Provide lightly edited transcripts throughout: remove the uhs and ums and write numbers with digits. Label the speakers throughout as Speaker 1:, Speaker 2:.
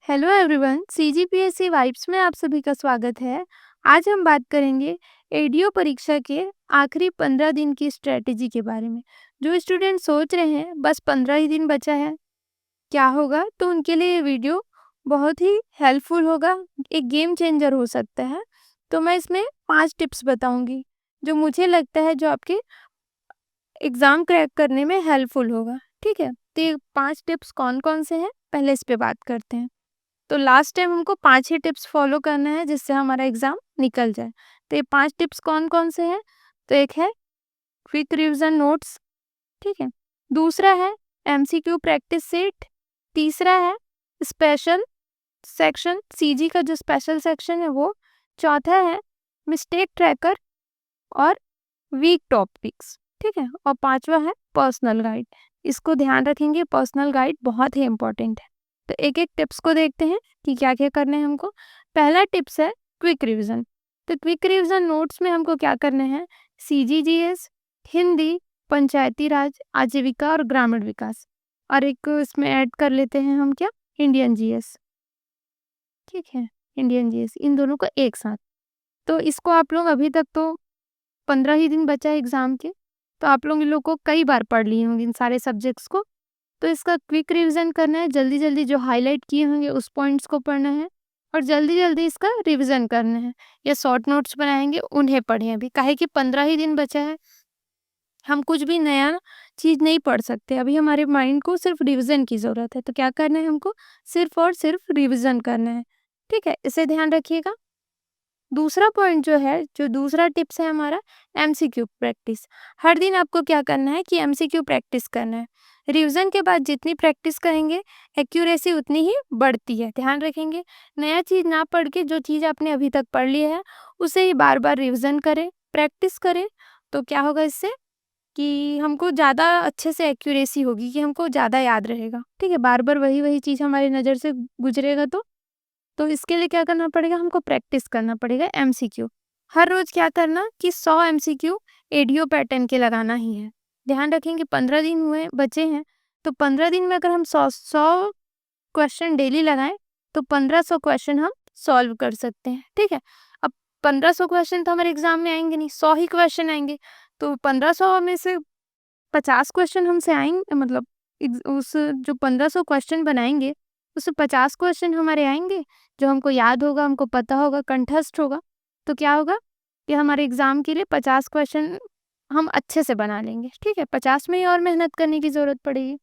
Speaker 1: Hello everyone, CGPSC vibes में आप सभी का स्वागत है। आज हम बात करेंगे एडीओ परीक्षा के आखिरी 15 दिन की स्ट्रेटेजी के बारे में। जो स्टूडेंट सोच रहे हैं बस 15 ही दिन बचा है, क्या होगा, तो उनके लिए ये वीडियो बहुत ही हेल्पफुल होगा, एक गेम चेंजर हो सकता है। तो मैं इसमें 5 टिप्स बताऊंगी जो मुझे लगता है जो आपके एग्ज़ाम क्रैक करने में हेल्पफुल होगा। ठीक है, तो ये 5 टिप्स कौन कौन से हैं, पहले इस पे बात करते हैं। तो लास्ट टाइम हमको 5 ही टिप्स फॉलो करना है जिससे हमारा एग्ज़ाम निकल जाए। तो ये 5 टिप्स कौन-कौन से हैं? तो एक है क्विक रिवीजन नोट्स, ठीक है? दूसरा है एमसीक्यू प्रैक्टिस सेट, तीसरा है स्पेशल सेक्शन, सीजी का जो स्पेशल सेक्शन है वो, चौथा है मिस्टेक ट्रैकर और वीक टॉपिक्स, ठीक है? और पाँचवा है पर्सनल गाइड। इसको ध्यान रखेंगे, पर्सनल गाइड बहुत ही इम्पोर्टेंट है। तो एक-एक टिप्स को देखते हैं कि क्या-क्या करना है हमको। पहला टिप्स है क्विक रिवीजन। तो क्विक रिवीजन नोट्स में हमको क्या करना है, सीजीजीएस, हिंदी, पंचायती राज, आजीविका और ग्रामीण विकास, और एक इसमें ऐड कर लेते हैं हम क्या, इंडियन जीएस, ठीक है? इंडियन जीएस, इन दोनों को एक साथ। तो इसको आप लोग अभी तक तो 15 ही दिन बचा है एग्ज़ाम के, तो आप लोग को कई बार पढ़ लिए होंगे इन सारे सब्जेक्ट्स को। तो इसका क्विक रिवीजन करना है, जल्दी-जल्दी जो हाइलाइट किए होंगे उस पॉइंट्स को पढ़ना है और जल्दी-जल्दी इसका रिवीजन करना है, या शॉर्ट नोट्स बनाएँगे उन्हें पढ़ें अभी, काहे कि 15 ही दिन बचा है। हम कुछ भी नया चीज़ नहीं पढ़ सकते, अभी हमारे माइंड को सिर्फ रिवीजन की ज़रूरत है। तो क्या करना है हमको, सिर्फ और सिर्फ रिवीजन करना है, ठीक है? इसे ध्यान रखिएगा। दूसरा पॉइंट जो है, जो दूसरा टिप्स है हमारा, एमसीक्यू प्रैक्टिस। हर दिन आपको क्या करना है कि एमसीक्यू प्रैक्टिस करना है। रिवीजन के बाद जितनी प्रैक्टिस करेंगे एक्यूरेसी उतनी ही बढ़ती है, ध्यान रखेंगे। नया चीज़ ना पढ़ के जो चीज़ आपने अभी तक पढ़ ली है उसे ही बार बार रिवीजन करें, प्रैक्टिस करें। तो क्या होगा इससे कि हमको ज़्यादा अच्छे से एक्यूरेसी होगी, कि हमको ज़्यादा याद रहेगा, ठीक है? बार बार वही वही चीज़ हमारी नज़र से गुजरेगा तो इसके लिए क्या करना पड़ेगा, हमको प्रैक्टिस करना पड़ेगा एमसीक्यू। हर रोज क्या करना कि 100 एमसीक्यू एडीओ पैटर्न के लगाना ही है। ध्यान रखेंगे 15 दिन हुए बचे हैं, तो 15 दिन में अगर हम 100 क्वेश्चन डेली लगाएं तो 1500 क्वेश्चन हम सॉल्व कर सकते हैं, ठीक है? अब 1500 क्वेश्चन तो हमारे एग्जाम में आएंगे नहीं, 100 ही क्वेश्चन आएंगे। तो 1500 में से 50 क्वेश्चन हमसे आएंगे, मतलब उस जो 1500 क्वेश्चन बनाएंगे उससे 50 क्वेश्चन हमारे आएंगे, जो हमको याद होगा, हमको पता होगा, कंठस्थ होगा। तो क्या होगा कि हमारे एग्जाम के लिए 50 क्वेश्चन हम अच्छे से बना लेंगे, ठीक है? 50 में ही और मेहनत करने की जरूरत पड़ेगी।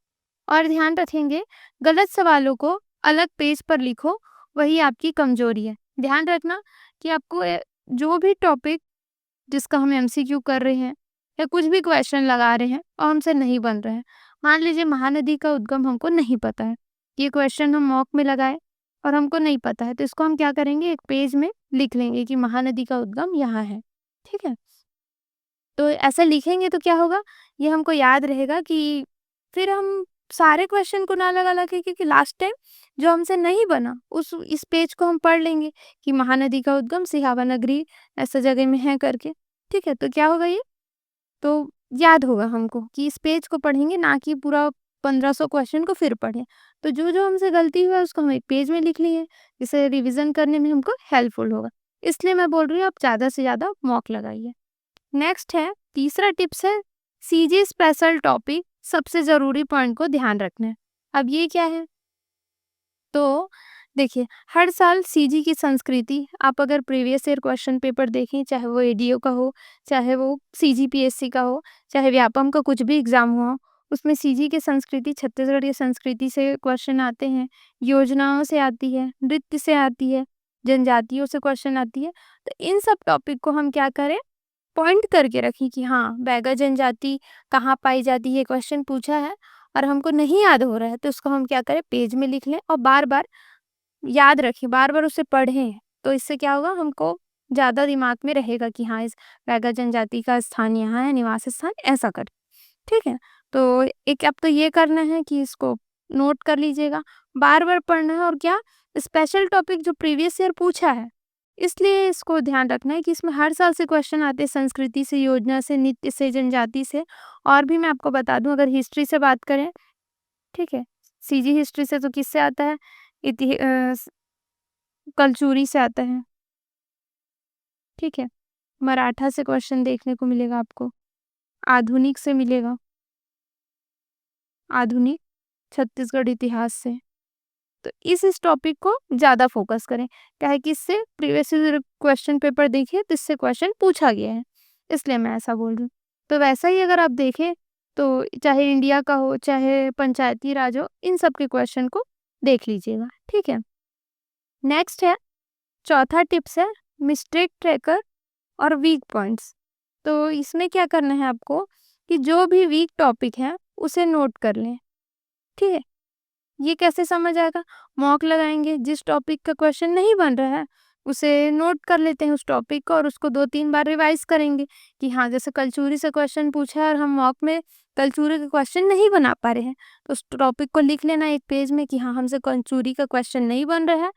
Speaker 1: और ध्यान रखेंगे, गलत सवालों को अलग पेज पर लिखो, वही आपकी कमजोरी है। ध्यान रखना कि आपको जो भी टॉपिक जिसका हम एमसीक्यू कर रहे हैं या कुछ भी क्वेश्चन लगा रहे हैं और हमसे नहीं बन रहे हैं, मान लीजिए महानदी का उद्गम हमको नहीं पता है, ये क्वेश्चन हम मॉक में लगाए और हमको नहीं पता है, तो इसको हम क्या करेंगे, एक पेज में लिख लेंगे कि महानदी का उद्गम यहाँ है, ठीक है? तो ऐसा लिखेंगे तो क्या होगा, ये हमको याद रहेगा कि फिर हम सारे क्वेश्चन को ना लगा लगे, क्योंकि लास्ट टाइम जो हमसे नहीं बना उस इस पेज को हम पढ़ लेंगे कि महानदी का उद्गम सिहावा नगरी ऐसा जगह में है करके, ठीक है? तो क्या होगा ये, तो याद होगा हमको कि इस पेज को पढ़ेंगे, ना कि पूरा 1500 क्वेश्चन को फिर पढ़ें। तो जो-जो हमसे गलती हुआ है उसको हम एक पेज में लिख लिए, जिससे रिवीजन करने में हमको हेल्पफुल होगा। इसलिए मैं बोल रही हूँ आप ज़्यादा से ज़्यादा मॉक लगाइए। नेक्स्ट है, तीसरा टिप्स है सीजी स्पेशल टॉपिक, सबसे ज़रूरी पॉइंट को ध्यान रखना है। अब ये क्या है? तो देखिए, हर साल सीजी की संस्कृति, आप अगर प्रीवियस ईयर क्वेश्चन पेपर देखें, चाहे वो एडीओ का हो, चाहे वो सीजीपीएससी का हो, चाहे व्यापम का कुछ भी एग्जाम हुआ, उसमें सीजी की संस्कृति, छत्तीसगढ़ी संस्कृति से क्वेश्चन आते हैं, योजनाओं से आती है, नृत्य से आती है, जनजातियों से क्वेश्चन आती है। तो इन सब टॉपिक को हम क्या करें, पॉइंट करके रखें कि हाँ, बैगा जनजाति कहाँ पाई जाती है, क्वेश्चन पूछा है और हमको नहीं याद हो रहा है, तो उसको हम क्या करें, पेज में लिख लें और बार बार याद रखें, बार-बार उसे पढ़ें। तो इससे क्या होगा, हमको ज़्यादा दिमाग में रहेगा कि हाँ, इस बैगा जनजाति का स्थान यहाँ है, निवास स्थान ऐसा कर, ठीक है? तो एक अब तो ये करना है कि इसको नोट कर लीजिएगा, बार-बार पढ़ना है, और क्या, स्पेशल टॉपिक जो प्रीवियस ईयर पूछा है, इसलिए इसको ध्यान रखना है कि इसमें हर साल से क्वेश्चन आते हैं, संस्कृति से, योजना से, नृत्य से, जनजाति से। और भी मैं आपको बता दूँ, अगर हिस्ट्री से बात करें, ठीक है? सीजी हिस्ट्री से तो किससे आता है, कलचुरी से आता है, ठीक है। मराठा से क्वेश्चन देखने को मिलेगा आपको, आधुनिक से मिलेगा, आधुनिक छत्तीसगढ़ इतिहास से। तो इस टॉपिक को ज़्यादा फोकस करें, क्या है कि इससे प्रीवियस ईयर क्वेश्चन पेपर देखिए तो इससे क्वेश्चन पूछा गया है, इसलिए मैं ऐसा बोल रही हूँ। तो वैसा ही अगर आप देखें तो चाहे इंडिया का हो, चाहे पंचायती राज हो, इन सब के क्वेश्चन को देख लीजिएगा, ठीक है। नेक्स्ट है, चौथा टिप्स है मिस्टेक ट्रैकर और वीक पॉइंट्स। तो इसमें क्या करना है आपको कि जो भी वीक टॉपिक है उसे नोट कर लें, ठीक है। ये कैसे समझ आएगा? मॉक लगाएंगे, जिस टॉपिक का क्वेश्चन नहीं बन रहा है उसे नोट कर लेते हैं उस टॉपिक को, और उसको 2-3 बार रिवाइज करेंगे कि हाँ, जैसे कलचुरी से क्वेश्चन पूछा है और हम मॉक में कलचुरी का क्वेश्चन नहीं बना पा रहे हैं, तो उस टॉपिक को लिख लेना एक पेज में कि हाँ, हमसे कलचुरी का क्वेश्चन नहीं बन रहा है,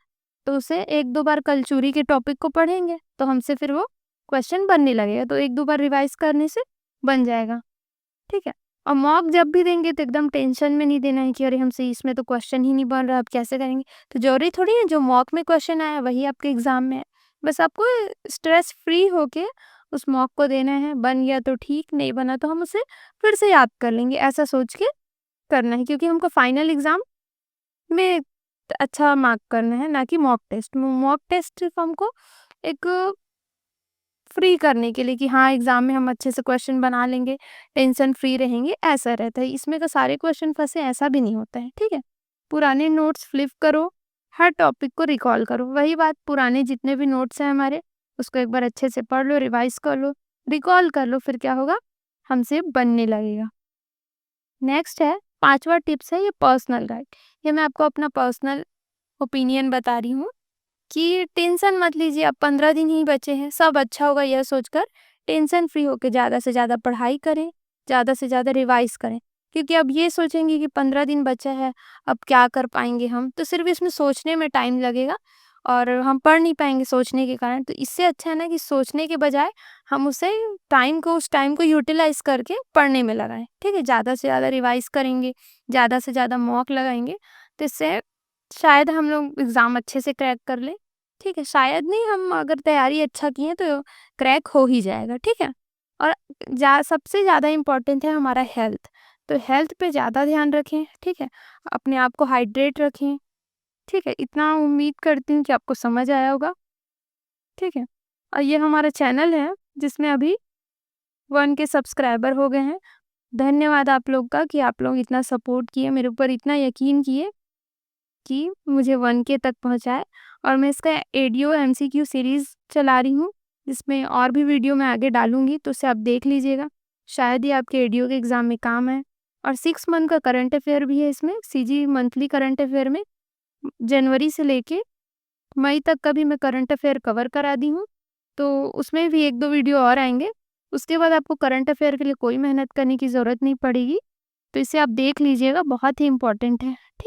Speaker 1: तो उसे 1-2 बार कलचुरी के टॉपिक को पढ़ेंगे तो हमसे फिर वो क्वेश्चन बनने लगेगा, तो 1-2 बार रिवाइज करने से बन जाएगा, ठीक है। और मॉक जब भी देंगे तो एकदम टेंशन में नहीं देना है कि अरे हमसे इसमें तो क्वेश्चन ही नहीं बन रहा, अब कैसे करेंगे। तो जरूरी थोड़ी है जो मॉक में क्वेश्चन आया वही आपके एग्जाम में है, बस आपको स्ट्रेस फ्री होके उस मॉक को देना है। बन गया तो ठीक, नहीं बना तो हम उसे फिर से याद कर लेंगे, ऐसा सोच के करना है, क्योंकि हमको फाइनल एग्जाम में अच्छा मार्क करना है, ना कि मॉक टेस्ट। मॉक टेस्ट सिर्फ हमको एक फ्री करने के लिए कि हाँ, एग्जाम में हम अच्छे से क्वेश्चन बना लेंगे, टेंशन फ्री रहेंगे, ऐसा रहता है। इसमें का सारे क्वेश्चन फंसे ऐसा भी नहीं होता है, ठीक है। पुराने नोट्स फ्लिप करो, हर टॉपिक को रिकॉल करो, वही बात, पुराने जितने भी नोट्स हैं हमारे उसको एक बार अच्छे से पढ़ लो, रिवाइज कर लो, रिकॉल कर लो, फिर क्या होगा, हमसे बनने लगेगा। नेक्स्ट है, 5वां टिप्स है ये पर्सनल गाइड। ये मैं आपको अपना पर्सनल ओपिनियन बता रही हूँ कि टेंशन मत लीजिए, अब 15 दिन ही बचे हैं, सब अच्छा होगा यह सोचकर टेंशन फ्री होकर ज़्यादा से ज़्यादा पढ़ाई करें, ज़्यादा से ज़्यादा रिवाइज करें। क्योंकि अब ये सोचेंगे कि 15 दिन बचा है, अब क्या कर पाएंगे हम, तो सिर्फ इसमें सोचने में टाइम लगेगा और हम पढ़ नहीं पाएंगे सोचने के कारण। तो इससे अच्छा है ना कि सोचने के बजाय हम उस टाइम को यूटिलाइज करके पढ़ने में लगाएं, ठीक है। ज़्यादा से ज़्यादा रिवाइज करेंगे, ज़्यादा से ज़्यादा मॉक लगाएंगे, तो इससे शायद हम लोग एग्ज़ाम अच्छे से क्रैक कर लें, ठीक है। शायद नहीं, हम अगर तैयारी अच्छा किए तो क्रैक हो ही जाएगा, ठीक है। और सबसे ज़्यादा इम्पोर्टेंट है हमारा हेल्थ, तो हेल्थ पे ज़्यादा ध्यान रखें, ठीक है। अपने आप को हाइड्रेट रखें, ठीक है। इतना उम्मीद करती हूँ कि आपको समझ आया होगा, ठीक है। और ये हमारा चैनल है जिसमें अभी 1 के सब्सक्राइबर हो गए हैं। धन्यवाद आप लोग का कि आप लोग इतना सपोर्ट किए, मेरे ऊपर इतना यकीन किए कि मुझे 1 के तक पहुँचाए। और मैं इसका एडियो एमसीक्यू सीरीज़ चला रही हूँ, जिसमें और भी वीडियो मैं आगे डालूँगी, तो उसे आप देख लीजिएगा। शायद ही आपके एडियो के एग्ज़ाम में काम आए। और 6 मंथ का करंट अफेयर भी है इसमें, सीजी मंथली करंट अफेयर में जनवरी से लेके मई तक का भी मैं करंट अफेयर कवर करा दी हूँ। तो उसमें भी 1-2 वीडियो और आएँगे। उसके बाद आपको करंट अफेयर के लिए कोई मेहनत करने की ज़रूरत नहीं पड़ेगी। तो इसे आप देख लीजिएगा, बहुत ही इम्पोर्टेंट है, ठीक है।